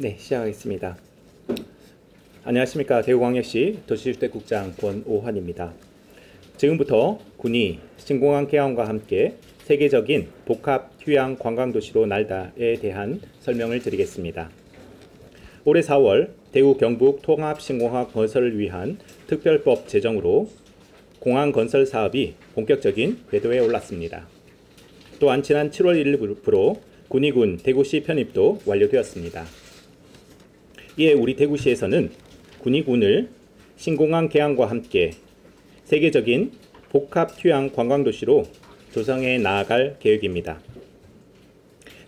네, 시작하겠습니다. 안녕하십니까. 대구광역시 도시주택국장 권오환입니다. 지금부터 군이 신공항 개항과 함께 세계적인 복합 휴양 관광도시로 날다에 대한 설명을 드리겠습니다. 올해 4월 대구 경북 통합신공항 건설을 위한 특별법 제정으로 공항 건설 사업이 본격적인 궤도에 올랐습니다. 또한 지난 7월 1일부로 군의군 대구시 편입도 완료되었습니다. 이에 우리 대구시에서는 군의군을 신공항 개항과 함께 세계적인 복합 휴양 관광도시로 조성해 나아갈 계획입니다.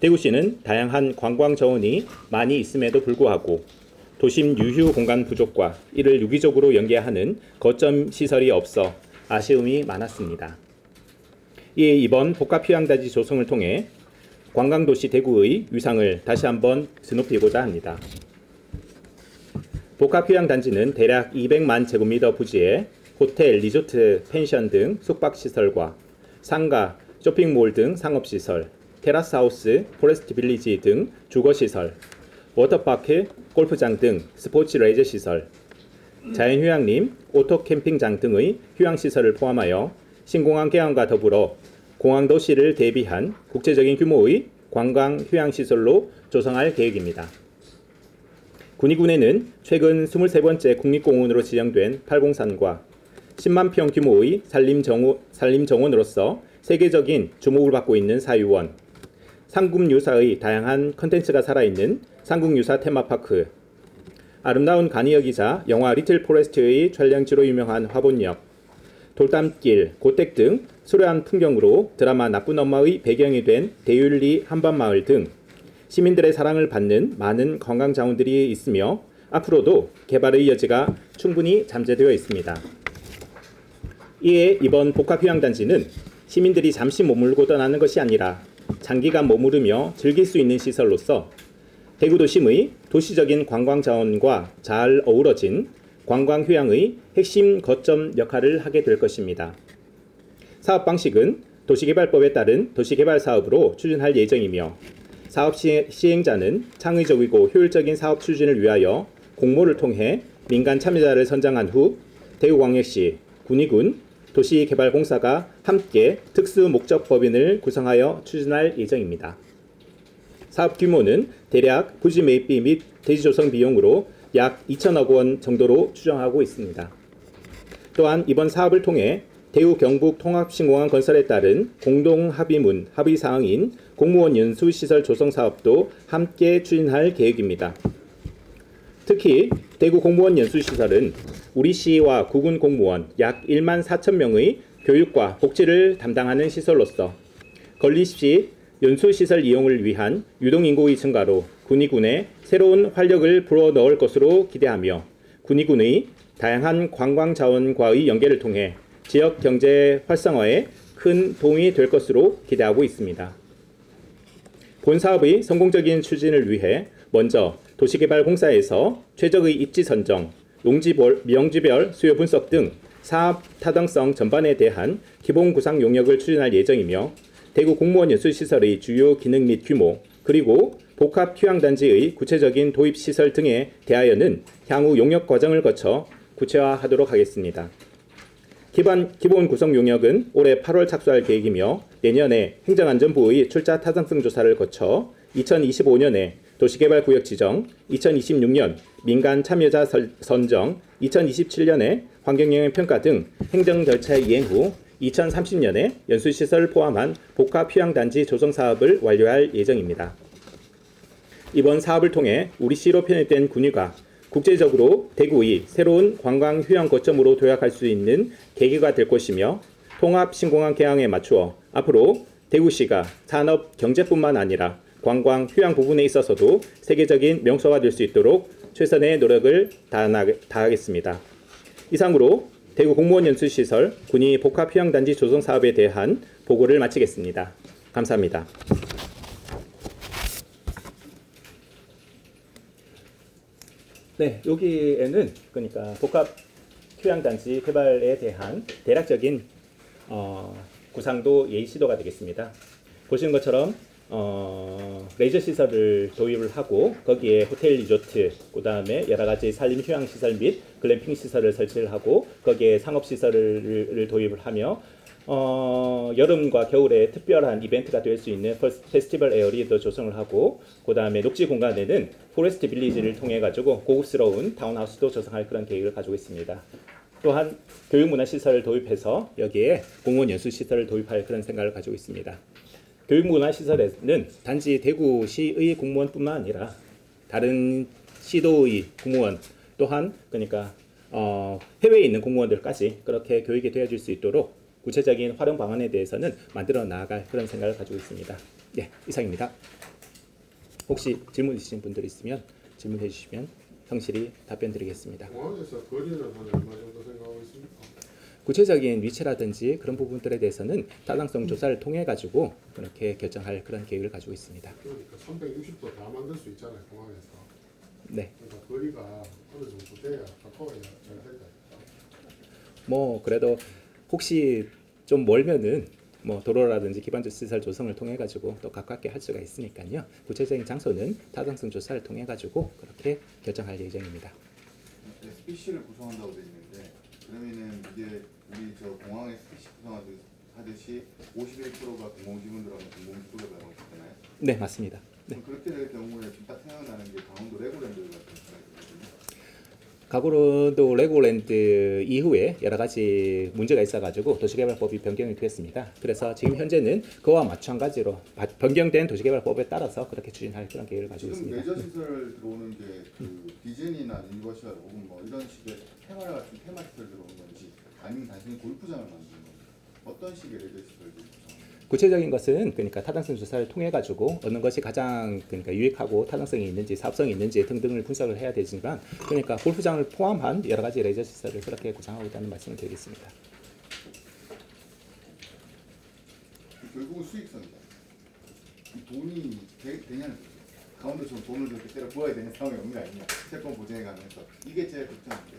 대구시는 다양한 관광 자원이 많이 있음에도 불구하고 도심 유휴 공간 부족과 이를 유기적으로 연계하는 거점 시설이 없어 아쉬움이 많았습니다. 이에 이번 복합 휴양단지 조성을 통해 관광도시 대구의 위상을 다시 한번 드높이고자 합니다. 복합휴양단지는 대략 200만 제곱미터 부지에 호텔, 리조트, 펜션 등 숙박시설과 상가, 쇼핑몰 등 상업시설, 테라스하우스, 포레스트 빌리지 등 주거시설, 워터파크, 골프장 등 스포츠 레저 시설, 자연휴양림, 오토캠핑장 등의 휴양시설을 포함하여 신공항 개항과 더불어 공항도시를 대비한 국제적인 규모의 관광 휴양시설로 조성할 계획입니다. 군의군에는 최근 23번째 국립공원으로 지정된 팔공산과 10만 평 규모의 산림정원으로서 세계적인 주목을 받고 있는 사유원, 상금유사의 다양한 컨텐츠가 살아있는 상국유사 테마파크, 아름다운 간이역이자 영화 리틀 포레스트의 촬영지로 유명한 화본역, 돌담길, 고택 등 수려한 풍경으로 드라마 나쁜 엄마의 배경이 된 대윤리 한밤마을 등 시민들의 사랑을 받는 많은 관광 자원들이 있으며 앞으로도 개발의 여지가 충분히 잠재되어 있습니다. 이에 이번 복합휴양단지는 시민들이 잠시 머물고 떠나는 것이 아니라 장기간 머무르며 즐길 수 있는 시설로서 대구도심의 도시적인 관광 자원과 잘 어우러진 관광휴양의 핵심 거점 역할을 하게 될 것입니다. 사업 방식은 도시개발법에 따른 도시개발 사업으로 추진할 예정이며 사업 시행자는 창의적이고 효율적인 사업 추진을 위하여 공모를 통해 민간 참여자를 선정한 후 대구광역시, 군의군, 도시개발공사가 함께 특수목적법인을 구성하여 추진할 예정입니다. 사업 규모는 대략 부지 매입비 및 대지 조성 비용으로 약 2천억 원 정도로 추정하고 있습니다. 또한 이번 사업을 통해 대구 경북 통합신공항 건설에 따른 공동합의문 합의사항인 공무원 연수시설 조성 사업도 함께 추진할 계획입니다. 특히 대구 공무원 연수시설은 우리 시와 구군 공무원 약 1만 4천 명의 교육과 복지를 담당하는 시설로서 건립 시 연수시설 이용을 위한 유동인구의 증가로 군의군에 새로운 활력을 불어넣을 것으로 기대하며 군의군의 다양한 관광 자원과의 연계를 통해 지역 경제 활성화에 큰 도움이 될 것으로 기대하고 있습니다. 본 사업의 성공적인 추진을 위해 먼저 도시개발공사에서 최적의 입지 선정, 용지별 수요 분석 등 사업 타당성 전반에 대한 기본 구상 용역을 추진할 예정이며 대구 공무원 연수시설의 주요 기능 및 규모, 그리고 복합 휴양단지의 구체적인 도입 시설 등에 대하여는 향후 용역 과정을 거쳐 구체화하도록 하겠습니다. 기본 구성 용역은 올해 8월 착수할 계획이며 내년에 행정안전부의 출자 타당성 조사를 거쳐 2025년에 도시개발구역 지정, 2026년 민간 참여자 선정, 2027년에 환경영향평가 등 행정 절차의 이행 후 2030년에 연수시설을 포함한 복합휴양단지 조성 사업을 완료할 예정입니다. 이번 사업을 통해 우리 시로 편입된 군위가 국제적으로 대구의 새로운 관광 휴양 거점으로 도약할 수 있는 계기가 될 것이며 통합 신공항 개항에 맞추어 앞으로 대구시가 산업 경제뿐만 아니라 관광 휴양 부분에 있어서도 세계적인 명소가 될 수 있도록 최선의 노력을 다하겠습니다. 이상으로 대구 공무원 연수시설 군위 복합 휴양단지 조성 사업에 대한 보고를 마치겠습니다. 감사합니다. 네, 여기에는 그러니까 복합 휴양단지 개발에 대한 대략적인 구상도 예시도가 되겠습니다. 보시는 것처럼 레저 시설을 도입을 하고 거기에 호텔 리조트, 그다음에 여러 가지 산림 휴양 시설 및 글램핑 시설을 설치를 하고 거기에 상업 시설을 도입을 하며 여름과 겨울에 특별한 이벤트가 될 수 있는 페스티벌 에어리도 조성을 하고 그다음에 녹지 공간에는 포레스트 빌리지를 통해 가지고 고급스러운 타운하우스도 조성할 그런 계획을 가지고 있습니다. 또한 교육문화시설을 도입해서 여기에 공원 연수시설을 도입할 그런 생각을 가지고 있습니다. 교육문화시설에는 단지 대구시의 공무원뿐만 아니라 다른 시도의 공무원 또한 그러니까 해외에 있는 공무원들까지 그렇게 교육이 되어질 수 있도록 구체적인 활용 방안에 대해서는 만들어 나아갈 그런 생각을 가지고 있습니다. 네, 이상입니다. 혹시 질문 있으신 분들 있으면 질문해 주시면 성실히 답변 드리겠습니다. 공항에서 거리는 한 얼마 정도 생각하고 있습니까? 구체적인 위치라든지 그런 부분들에 대해서는 타당성 조사를 통해 가지고 그렇게 결정할 그런 계획을 가지고 있습니다. 그러니까 360도 다 만들 수 있잖아요, 공항에서. 네. 그러니까 거리가 어느 정도 돼야 가까워야 잘 된다. 뭐 그래도 혹시 좀 멀면은 뭐 도로라든지 기반적 시설 조성을 통해 가지고 또 가깝게 할 수가 있으니까요. 구체적인 장소는 타당성 조사를 통해 가지고 그렇게 결정할 예정입니다. SPC를 구성한다고 되어 있는데 그러면은 이게 우리 저 공항 SPC 구성하듯이 51%가 공공지분들하고 공공주택을 발행시키나요? 네, 맞습니다. 네. 그렇게 될 경우에 지금 딱 생각나는 게 강원도 레고랜드 같은 생각이거든요. 강원도 레고랜드 이후에 여러 가지 문제가 있어가지고 도시개발법이 변경이 되었습니다. 그래서 지금 현재는 그와 마찬가지로 변경된 도시개발법에 따라서 그렇게 추진할 그런 계획을 가지고 지금 있습니다. 레저 시설 들어오는 게 그 디즈니나 유니버셜 혹은 뭐 이런 식의 테마 같은 테마 시설 들어오는 건지 아니면 단순히 골프장을 만드는 건지 어떤 식의 레저 시설들이 구성하는 구체적인 것은 그러니까 타당성 조사를 통해 가지고 어느 것이 가장 그러니까 유익하고 타당성이 있는지 사업성이 있는지 등등을 분석을 해야 되지만 그러니까 골프장을 포함한 여러 가지 레저 시설을 그렇게 구상하고 있다는 말씀을 드리겠습니다. 결국은 수익성이다. 이 돈이 되냐는 거죠. 강원도처럼 돈을 그렇게 때려 부어야 되는 상황이 없는 거 아니냐. 채권 보증해 가면서 이게 제일 걱정인데.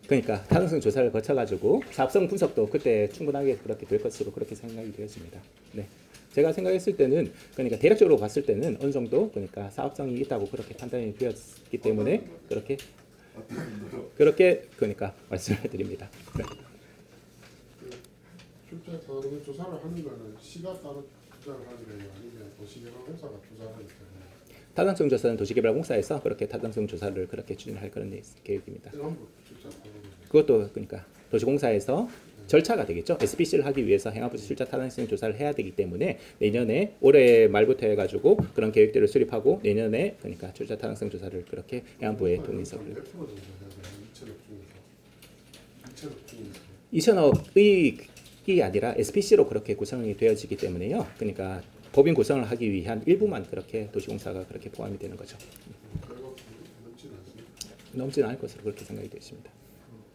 그러니까 타당성 조사를 거쳐 가지고 사업성 분석도 그때 충분하게 그렇게 될 것으로 그렇게 생각이 되었습니다. 네. 제가 생각했을 때는 그러니까 대략적으로 봤을 때는 어느 정도 그러니까 사업성이 있다고 그렇게 판단이 되었기 때문에 그렇게 그러니까 말씀을 드립니다. 네. 출자 다른 조사를 하는 거는 시가 따로 투자를 하는 거예요, 아니면 도시개발공사가 투자를 하기 때문에. 타당성 조사는 도시개발공사에서 그렇게 타당성 조사를 그렇게 추진할 그런 계획입니다. 전부 출자 다른 그것도 그러니까 도시공사에서 절차가 되겠죠. SPC를 하기 위해서 행안부 실자 타당성 조사를 해야 되기 때문에 내년에 올해 말부터 해가지고 그런 계획들을 수립하고 내년에 그러니까 출자 타당성 조사를 그렇게 행안부에 동의서 2천억의 아니라 SPC로 그렇게 구성이 되어지기 때문에요. 그러니까 법인 구성을 하기 위한 일부만 그렇게 도시공사가 그렇게 포함이 되는 거죠. 넘지는 않을 것으로 그렇게 생각이 되십니다.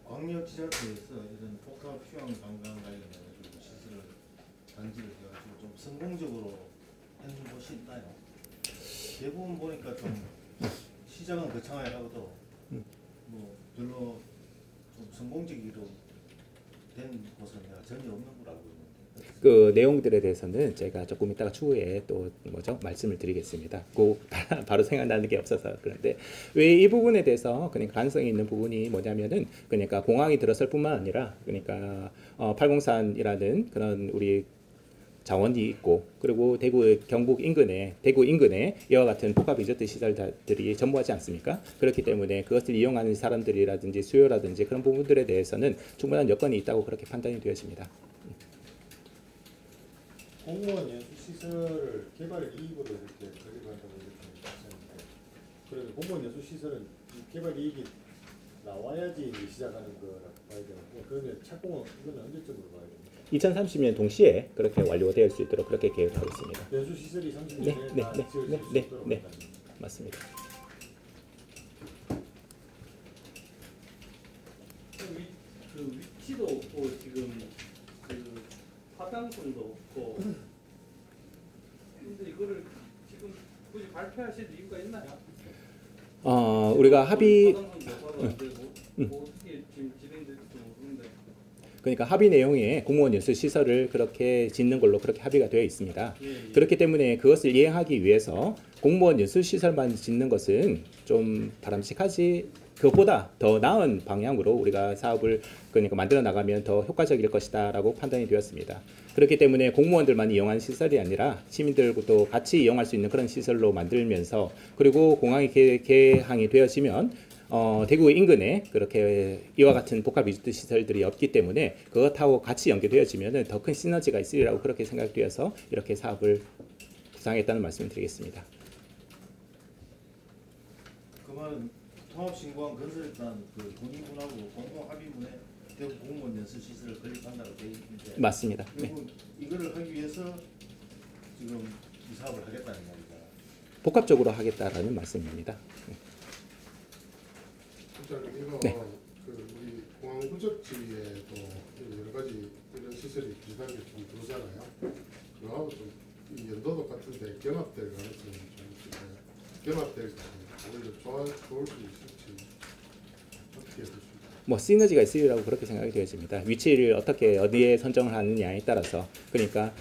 광역 지자체에서 이런 복합 휴양 관광 관련해서 시설을 단지를 해가지고 좀 성공적으로 해놓은 곳이 있나요? 대부분 보니까 좀 시작은 거창하게 하고도 뭐 별로 좀 성공적으로 된 곳은 내가 전혀 없는 걸 알고 있는데. 그 내용들에 대해서는 제가 조금 이따가 추후에 또 뭐죠 말씀을 드리겠습니다. 그 바로 생각나는 게 없어서 그런데 왜 이 부분에 대해서 그러니까 가능성이 있는 부분이 뭐냐면은 그러니까 공항이 들어설 뿐만 아니라 그러니까 팔공산이라는 그런 우리 자원이 있고 그리고 대구 경북 인근에 대구 인근에 이와 같은 복합 리조트 시설들이 전무하지 않습니까? 그렇기 때문에 그것을 이용하는 사람들이라든지 수요라든지 그런 부분들에 대해서는 충분한 여건이 있다고 그렇게 판단이 되어집니다. 공무원 연수 시설을 개발 이익으로 이렇게 건립한다고 이렇게 말씀하셨는데, 그래서 공무원 연수 시설은 이 개발 이익이 나와야지 시작하는 거라고 봐야 되는데, 그러면 착공은 이건 언제쯤으로 봐야 됩니까? 2030년 동시에 그렇게 완료될 수 있도록 그렇게 계획하고 있습니다. 연수 시설이 30년에 다 지어질 수 있도록 네, 맞습니다. 그 위치도 없고 지금 그 화장품도 없고 근데 이거를 지금 굳이 발표하실 이유가 있나요? 우리가 합의 화장품 조사도 안 되고 뭐 어떻게 지금 진행될지 모르는데 그러니까 합의 내용에 공무원 연수 시설을 그렇게 짓는 걸로 그렇게 합의가 되어 있습니다. 그렇기 때문에 그것을 이행하기 위해서 공무원 연수 시설만 짓는 것은 좀 바람직하지, 그것보다 더 나은 방향으로 우리가 사업을 그러니까 만들어 나가면 더 효과적일 것이다라고 판단이 되었습니다. 그렇기 때문에 공무원들만 이용하는 시설이 아니라 시민들도 같이 이용할 수 있는 그런 시설로 만들면서, 그리고 공항이 개항이 되어지면 대구 인근에 그렇게 이와 같은 복합 리조트 시설들이 없기 때문에 그것하고 같이 연계되어지면 더 큰 시너지가 있으리라고 그렇게 생각되어서 이렇게 사업을 구상했다는 말씀을 드리겠습니다. 그러면 통합신공항 건설단 그 군의군하고 공동 합의문에 대구 공무원 연수 시설을 건립한다고 되어 있는데 맞습니다. 네. 결국 이거를 하기 위해서 지금 이 사업을 하겠다는 겁니다. 복합적으로 하겠다라는 말씀입니다. 실장님 이거 네. 그 우리 공항 후적지에도 여러 가지 이런 시설이 비슷한 게 좀 들어오잖아요. 그거하고 좀 이 연도도 같은데 경합될 가능성이 좀 있을까요? 경합될 때 오히려 좋을 수 있을지 어떻게 보십니까? 뭐 시너지가 있으리라고 그렇게 생각이 되어집니다. 위치를 어떻게 어디에 선정을 하느냐에 따라서, 그러니까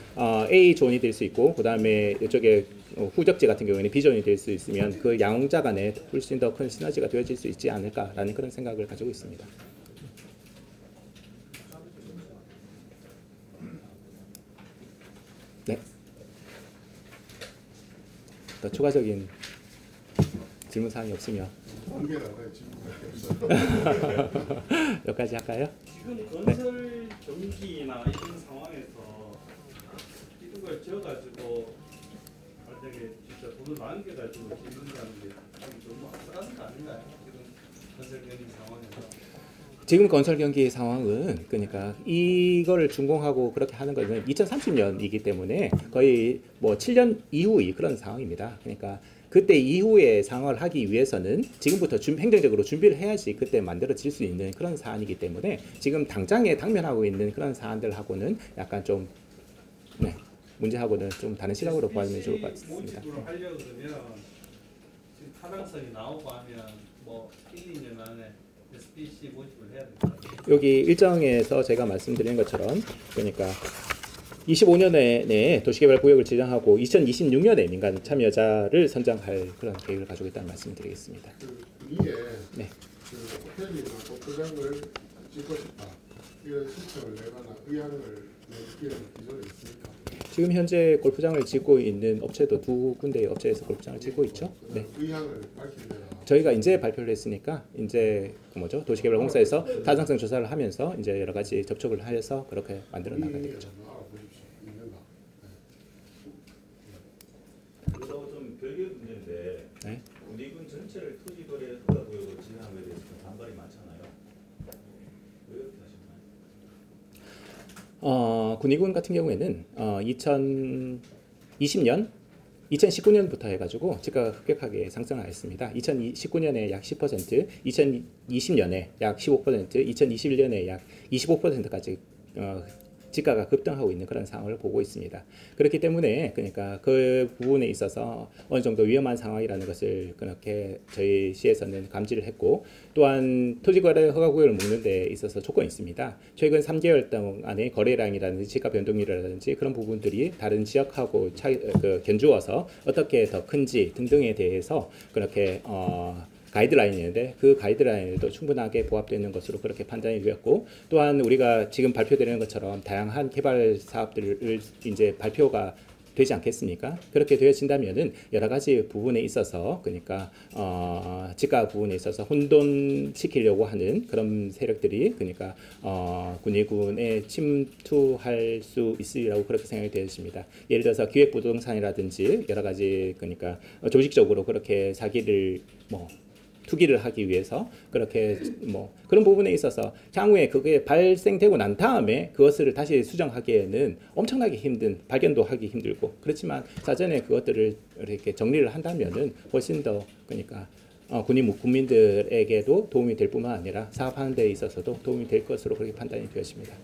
A 존이 될 수 있고 그 다음에 이쪽에 후적지 같은 경우에는 B 존이 될 수 있으면 그 양자 간에 훨씬 더 큰 시너지가 되어질 수 있지 않을까라는 그런 생각을 가지고 있습니다. 네. 더 추가적인 질문 사항이 없으면 공개 나가요 지금. 여기까지 할까요? 지금 건설 경기나 이런 상황에서 이런 걸 지어가지고 만약에 진짜 돈을 남겨가지고 짓는다는 게 너무 아슬아슬 아닌가요? 지금 건설 경기 상황에서. 지금 건설 경기 상황은 그러니까 이거를 준공하고 그렇게 하는 것은 2030년이기 때문에 거의 뭐 7년 이후의 그런 상황입니다. 그러니까 그때 이후의 상황을 하기 위해서는 지금부터 행정적으로 준비를 해야지 그때 만들어질 수 있는 그런 사안이기 때문에 지금 당장에 당면하고 있는 그런 사안들하고는 약간 좀 문제하고는 좀 다른 시각으로 보아주면 좋을 것 같습니다. 모집으로 하려고 그러면 지금 타당성이 나오고 하면 뭐 1, 2년 안에 SPC 모집을 해야 됩니다. 여기 일정에서 제가 말씀드린 것처럼 그러니까 25년에 내에 도시개발구역을 지정하고 2026년에 민간 참여자를 선정할 그런 계획을 가지고 있다는 말씀을 드리겠습니다. 그 위에 네. 그 호텔이나 골프장을 짓고 싶다 이런 신청을 내거나 의향을 낼 기회는 기존에 있습니까? 지금 현재 골프장을 짓고 있는 업체도 두 군데의 업체에서 골프장을 짓고 있죠. 네. 의향을 밝히면 저희가 이제 발표를 했으니까 이제 그 뭐죠? 도시개발공사에서 타당성 조사를 하면서 이제 여러 가지 접촉을 해서 그렇게 만들어 나가겠죠. 알아보십시오. 있는가? 그거하고 좀 별개 문제인데 네. 군의군 전체를 토지거래 허가구역으로 지정한 것에 대해서 좀 반발이 많잖아요. 왜 그렇게 하셨나요? 군의군 같은 경우에는 2020년 2019년부터 해가지고 집가가 급격하게 상승하였습니다. 2019년에 약 10%, 2020년에 약 15%, 2021년에 약 25%까지 집가가 급등하고 있는 그런 상황을 보고 있습니다. 그렇기 때문에 그러니까 그 부분에 있어서 어느 정도 위험한 상황이라는 것을 그렇게 저희 시에서는 감지를 했고, 또한 토지거래 허가구역을 묶는 데 있어서 조건이 있습니다. 최근 3개월 동안의 거래량이라든지 집가 변동률이라든지 그런 부분들이 다른 지역하고 견주어서 어떻게 더 큰지 등등에 대해서 그렇게 가이드라인이 있는데 그 가이드라인에도 충분하게 부합되는 것으로 그렇게 판단이 되었고, 또한 우리가 지금 발표되는 것처럼 다양한 개발 사업들을 이제 발표가 되지 않겠습니까? 그렇게 되어진다면은 여러 가지 부분에 있어서 그러니까 집가 부분에 있어서 혼돈시키려고 하는 그런 세력들이 그러니까 군의군에 침투할 수 있으리라고 그렇게 생각이 되어집니다. 예를 들어서 기획부동산이라든지 여러 가지 그러니까 조직적으로 그렇게 사기를 투기를 하기 위해서 그렇게 그런 부분에 있어서 향후에 그게 발생되고 난 다음에 그것을 다시 수정하기에는 엄청나게 힘든, 발견도 하기 힘들고, 그렇지만 사전에 그것들을 이렇게 정리를 한다면은 훨씬 더 그러니까 국민들에게도 도움이 될 뿐만 아니라 사업하는 데 있어서도 도움이 될 것으로 그렇게 판단이 되었습니다.